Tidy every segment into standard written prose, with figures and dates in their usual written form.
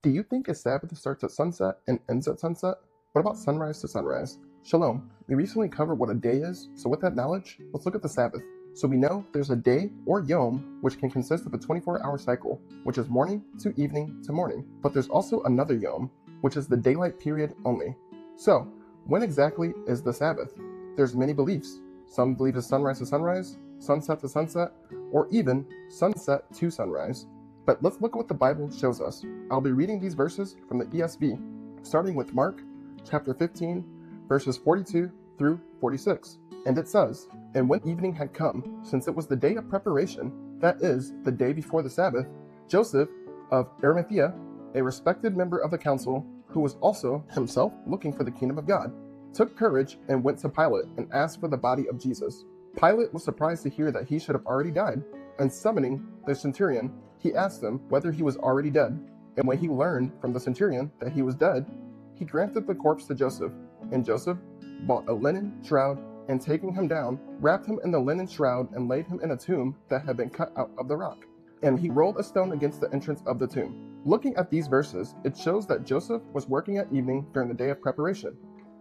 Do you think a Sabbath starts at sunset and ends at sunset? What about sunrise to sunrise? Shalom. We recently covered what a day is, so with that knowledge, let's look at the Sabbath. So we know there's a day, or yom, which can consist of a 24-hour cycle, which is morning to evening to morning. But there's also another yom, which is the daylight period only. So, when exactly is the Sabbath? There's many beliefs. Some believe it's sunrise to sunrise, sunset to sunset, or even sunset to sunrise. But let's look at what the Bible shows us. I'll be reading these verses from the ESV, starting with Mark chapter 15, verses 42 through 46. And it says, "And when evening had come, since it was the day of preparation, that is, the day before the Sabbath, Joseph of Arimathea, a respected member of the council, who was also himself looking for the kingdom of God, took courage and went to Pilate and asked for the body of Jesus. Pilate was surprised to hear that he should have already died, and summoning the centurion, he asked him whether he was already dead. And when he learned from the centurion that he was dead, he granted the corpse to Joseph. And Joseph bought a linen shroud, and taking him down, wrapped him in the linen shroud and laid him in a tomb that had been cut out of the rock. And he rolled a stone against the entrance of the tomb." Looking at these verses, it shows that Joseph was working at evening during the day of preparation.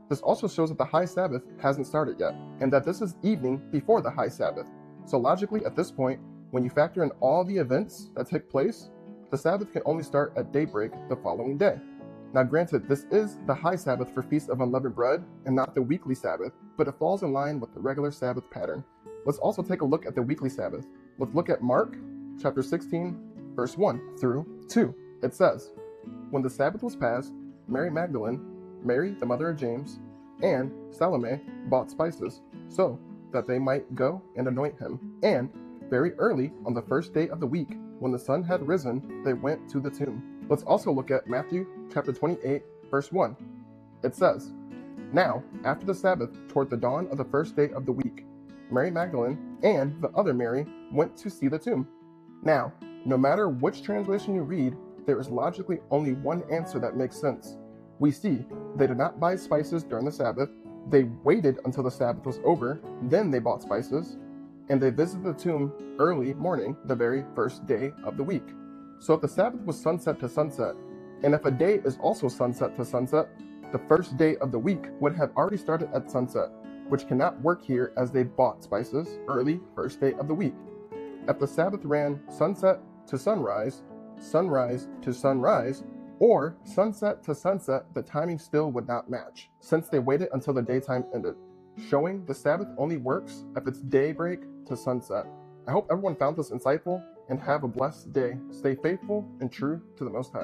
This also shows that the high Sabbath hasn't started yet, and that this is evening before the high Sabbath. So logically, at this point, when you factor in all the events that take place, the Sabbath can only start at daybreak the following day. Now granted, this is the high Sabbath for Feast of Unleavened Bread and not the weekly Sabbath, but it falls in line with the regular Sabbath pattern. Let's also take a look at the weekly Sabbath. Let's look at Mark chapter 16, verse 1 through 2. It says, "When the Sabbath was passed, Mary Magdalene, Mary the mother of James, and Salome bought spices, so that they might go and anoint him. And very early on the first day of the week, when the sun had risen, they went to the tomb." Let's also look at Matthew chapter 28, verse 1. It says, "Now, after the Sabbath, toward the dawn of the first day of the week, Mary Magdalene and the other Mary went to see the tomb." Now, no matter which translation you read, there is logically only one answer that makes sense. We see they did not buy spices during the Sabbath, they waited until the Sabbath was over, then they bought spices, and they visited the tomb early morning, the very first day of the week. So if the Sabbath was sunset to sunset, and if a day is also sunset to sunset, the first day of the week would have already started at sunset, which cannot work here as they bought spices early first day of the week. If the Sabbath ran sunset to sunrise, sunrise to sunrise, or sunset to sunset, the timing still would not match, since they waited until the daytime ended, showing the Sabbath only works if it's daybreak to sunset. I hope everyone found this insightful, and have a blessed day. Stay faithful and true to the Most High.